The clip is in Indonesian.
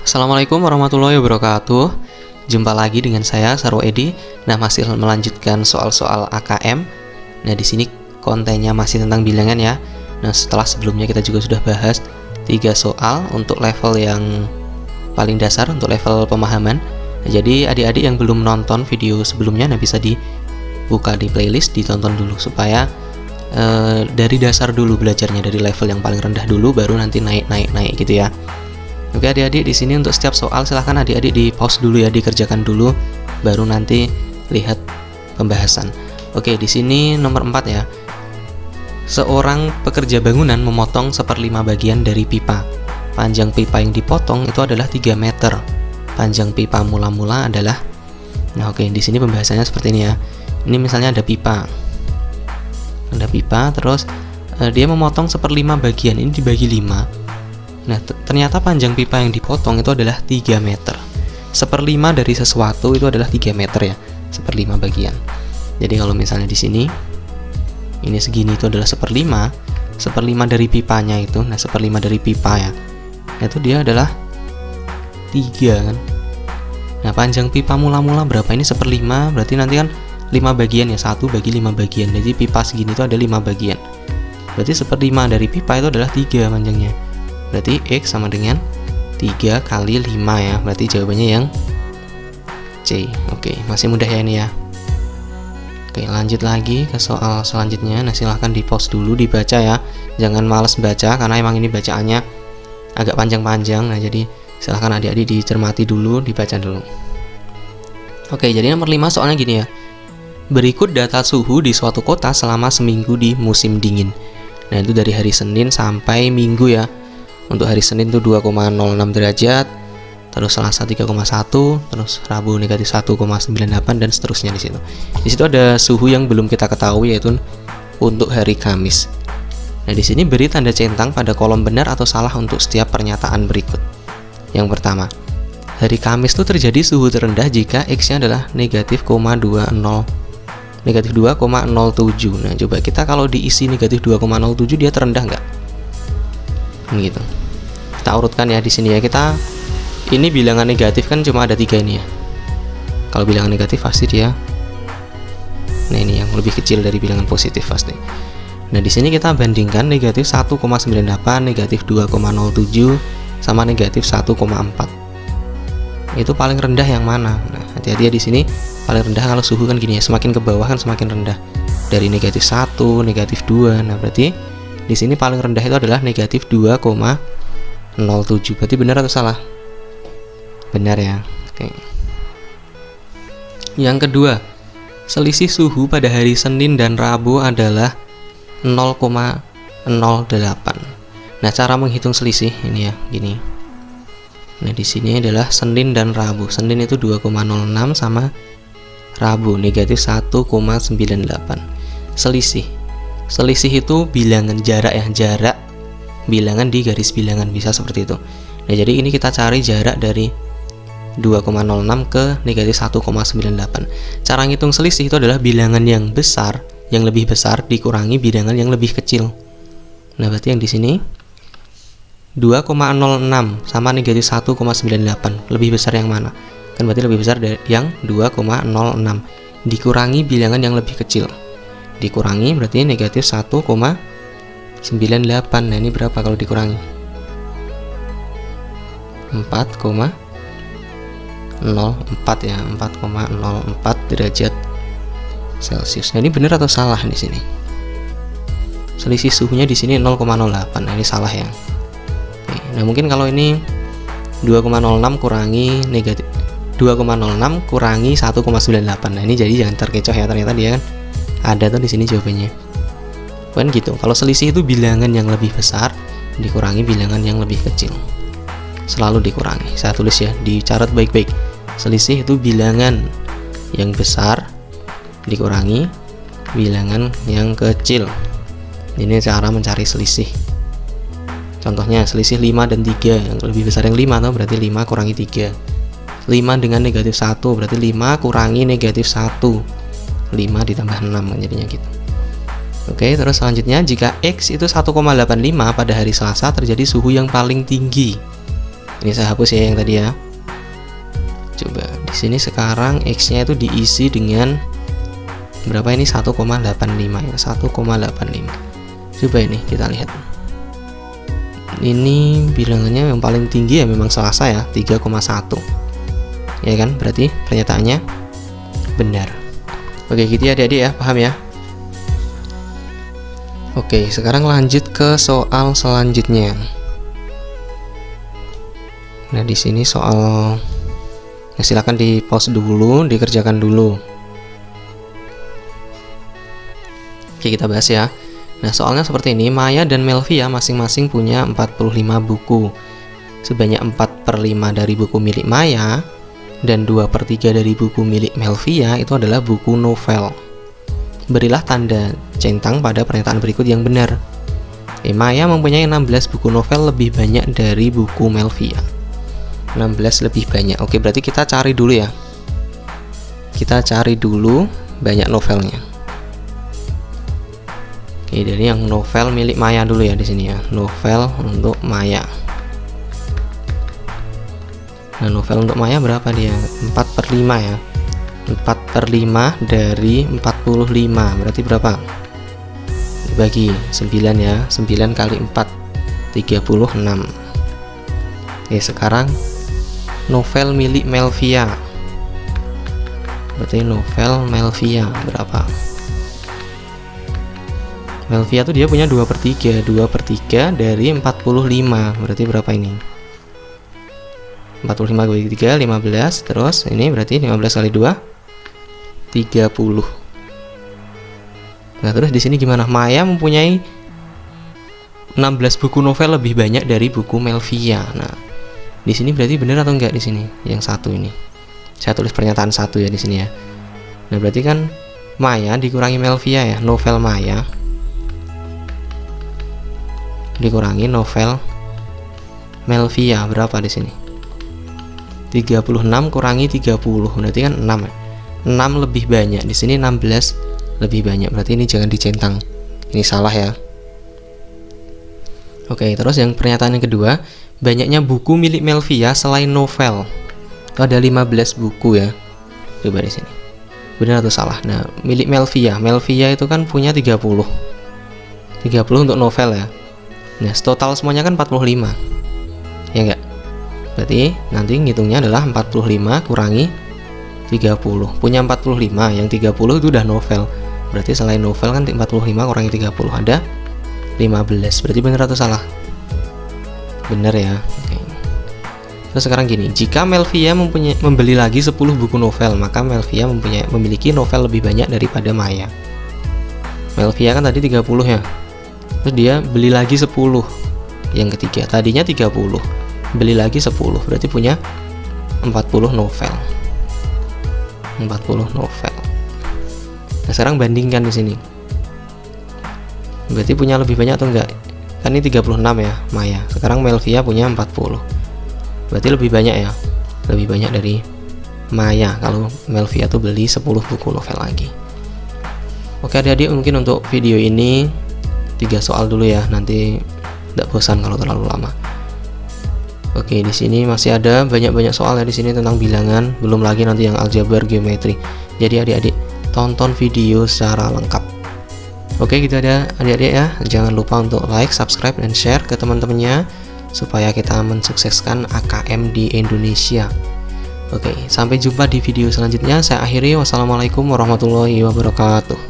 Assalamualaikum warahmatullahi wabarakatuh. Jumpa lagi dengan saya Sarwo Edi. Nah, masih melanjutkan soal-soal AKM. Nah, di sini kontennya masih tentang bilangan ya. Nah, setelah sebelumnya kita juga sudah bahas 3 soal untuk level yang paling dasar, untuk level pemahaman. Nah, jadi adik-adik yang belum nonton video sebelumnya, nah bisa dibuka di playlist, ditonton dulu supaya dari dasar dulu belajarnya, dari level yang paling rendah dulu, baru nanti naik gitu ya. Oke adik-adik, di sini untuk setiap soal silahkan adik-adik di pause dulu ya, dikerjakan dulu, baru nanti lihat pembahasan. Oke, di sini nomor 4 ya. Seorang pekerja bangunan memotong 1/5 bagian dari pipa. Panjang pipa yang dipotong itu adalah 3 meter. Panjang pipa mula-mula adalah, nah oke, di sini pembahasannya seperti ini ya. Ini misalnya ada pipa, terus dia memotong 1/5 bagian, ini dibagi 5. Nah, ternyata panjang pipa yang dipotong itu adalah 3 meter. 1/5 dari sesuatu itu adalah 3 meter ya, 1/5 bagian. Jadi kalau misalnya di sini, ini segini itu adalah 1/5 dari pipanya itu. Nah, 1/5 dari pipa ya, itu dia adalah 3 kan. Nah, panjang pipa mula-mula berapa? Ini 1/5, berarti nanti kan 5 bagian ya, 1 bagi 5 bagian. Jadi pipa segini itu ada 5 bagian. Berarti 1/5 dari pipa itu adalah 3 panjangnya. Berarti X sama dengan 3 kali 5 ya. Berarti jawabannya yang C. Oke, masih mudah ya ini ya. Oke, lanjut lagi ke soal selanjutnya. Nah, silahkan di pause dulu, dibaca ya. Jangan males baca, karena emang ini bacaannya agak panjang-panjang. Nah, jadi silahkan adik-adik dicermati dulu, dibaca dulu. Oke, jadi nomor 5 soalnya gini ya. Berikut data suhu di suatu kota selama seminggu di musim dingin. Nah, itu dari hari Senin sampai Minggu ya. Untuk hari Senin itu 2,06 derajat, terus Selasa 3,1, terus Rabu negatif 1,98 dan seterusnya di situ. Di situ ada suhu yang belum kita ketahui, yaitu untuk hari Kamis. Nah, di sini beri tanda centang pada kolom benar atau salah untuk setiap pernyataan berikut. Yang pertama, hari Kamis itu terjadi suhu terendah jika X-nya adalah negatif 2,07. Nah, coba kita kalau diisi negatif 2,07 dia terendah nggak? Gitu. Kita urutkan ya di sini ya. Kita ini bilangan negatif kan cuma ada 3 ini ya. Kalau bilangan negatif pasti dia, nah ini yang lebih kecil dari bilangan positif pasti. Nah, di sini kita bandingkan negatif 1,98, negatif 2,07 sama negatif 1,4. Itu paling rendah yang mana? Nah, hati-hati ya di sini. Paling rendah kalau suhu kan gini ya, semakin ke bawah kan semakin rendah. Dari negatif 1, negatif 2. Nah, berarti di sini paling rendah itu adalah negatif 2,07. Berarti benar atau salah? Benar ya. Oke. Yang kedua, selisih suhu pada hari Senin dan Rabu adalah 0,08. Nah, cara menghitung selisih ini ya, gini. Nah, di sini adalah Senin dan Rabu. Senin itu 2,06 sama Rabu negatif 1,98. Selisih itu bilangan jarak ya, jarak bilangan di garis bilangan, bisa seperti itu. Nah, jadi ini kita cari jarak dari 2,06 ke negatif 1,98. Cara ngitung selisih itu adalah bilangan yang besar, yang lebih besar dikurangi bilangan yang lebih kecil. Nah, berarti yang di sini 2,06 sama negatif 1,98. Lebih besar yang mana? Kan berarti lebih besar dari yang 2,06 dikurangi bilangan yang lebih kecil. Dikurangi berarti negatif 1,98. Nah, ini berapa kalau dikurangi? 4,04 ya, 4,04 derajat Celcius. Nah, ini benar atau salah di sini? Selisih suhunya di sini 0,08. Nah, ini salah ya. Oke, nah, mungkin kalau ini 2,06 kurangi negatif 2,06 kurangi 1,98. Nah, ini jadi jangan terkecoh ya, ternyata dia kan ada tuh di sini jawabannya. Kan gitu. Kalau selisih itu bilangan yang lebih besar dikurangi bilangan yang lebih kecil. Selalu dikurangi. Saya tulis ya, dicatat baik-baik. Selisih itu bilangan yang besar dikurangi bilangan yang kecil. Ini cara mencari selisih. Contohnya selisih 5 dan 3, yang lebih besar yang 5 tuh berarti 5 kurangi 3. 5 dengan negatif 1 berarti 5 kurangi negatif 1. 5 ditambah 6 jadinya gitu. Oke, terus selanjutnya jika X itu 1,85 pada hari Selasa terjadi suhu yang paling tinggi. Ini saya hapus ya yang tadi ya. Coba di sini sekarang X-nya itu diisi dengan berapa ini? 1,85 ya, 1,85. Coba ini kita lihat. Ini bilangannya yang paling tinggi ya memang Selasa ya, 3,1. Ya kan? Berarti pernyataannya benar. Oke, gitu ya adik-adik ya, paham ya? Oke, sekarang lanjut ke soal selanjutnya. Nah, di sini soal ya, silakan di pause dulu, dikerjakan dulu. Oke, kita bahas ya. Nah, soalnya seperti ini, Maya dan Melvia masing-masing punya 45 buku. Sebanyak 4/5 dari buku milik Maya dan 2/3 dari buku milik Melvia itu adalah buku novel. Berilah tanda centang pada pernyataan berikut yang benar. Maya mempunyai 16 buku novel lebih banyak dari buku Melvia. 16 lebih banyak. Oke, berarti kita cari dulu ya. Kita cari dulu banyak novelnya. Oke, jadi yang novel milik Maya dulu ya di sini ya. Novel untuk Maya. Nah, novel untuk Maya berapa dia? 4/5 ya. 4/5 dari 45 berarti berapa? Dibagi 9 ya. 9 kali 4 36. Oke, sekarang novel milik Melvia. Berarti novel Melvia berapa? Melvia tuh dia punya 2/3. 2/3 dari 45 berarti berapa ini? 45 bagi 3 15. Terus ini berarti 15 kali 2 30. Nah, terus di sini gimana? Maya mempunyai 16 buku novel lebih banyak dari buku Melvia. Nah, di sini berarti benar atau enggak di sini? Yang satu ini. Saya tulis pernyataan satu ya di sini ya. Nah, berarti kan Maya dikurangi Melvia ya, novel Maya dikurangi novel Melvia berapa di sini? 36 kurangi 30 berarti kan 6 ya. 6 lebih banyak. Di sini 16 lebih banyak. Berarti ini jangan dicentang. Ini salah ya. Oke, terus yang pernyataan yang kedua, banyaknya buku milik Melvia selain novel. Itu ada 15 buku ya. Coba di sini. Benar atau salah? Nah, milik Melvia. Melvia itu kan punya 30. 30 untuk novel ya. Nah, total semuanya kan 45. Ya enggak? Berarti nanti ngitungnya adalah 45 kurangi 30. Punya 45, yang 30 itu udah novel. Berarti selain novel kan 45 kurangi 30 ada 15. Berarti benar atau salah? Benar ya. Oke. Terus sekarang gini, jika Melvia membeli lagi 10 buku novel, maka Melvia memiliki novel lebih banyak daripada Maya. Melvia kan tadi 30 ya. Terus dia beli lagi 10. Yang ketiga, tadinya 30. Beli lagi 10. Berarti punya 40 novel. 40 novel. Nah, sekarang bandingkan di sini. Berarti punya lebih banyak atau enggak? Kan ini 36 ya, Maya. Sekarang Melvia punya 40. Berarti lebih banyak ya. Lebih banyak dari Maya kalau Melvia tuh beli 10 buku novel lagi. Oke adik-adik, mungkin untuk video ini 3 soal dulu ya, nanti tidak bosan kalau terlalu lama. Oke, di sini masih ada banyak-banyak soal ya di sini tentang bilangan, belum lagi nanti yang aljabar, geometri. Jadi adik-adik tonton video secara lengkap. Oke, gitu ada adik-adik ya. Jangan lupa untuk like, subscribe, dan share ke teman-temannya supaya kita mensukseskan AKM di Indonesia. Oke, sampai jumpa di video selanjutnya. Saya akhiri. Wassalamualaikum warahmatullahi wabarakatuh.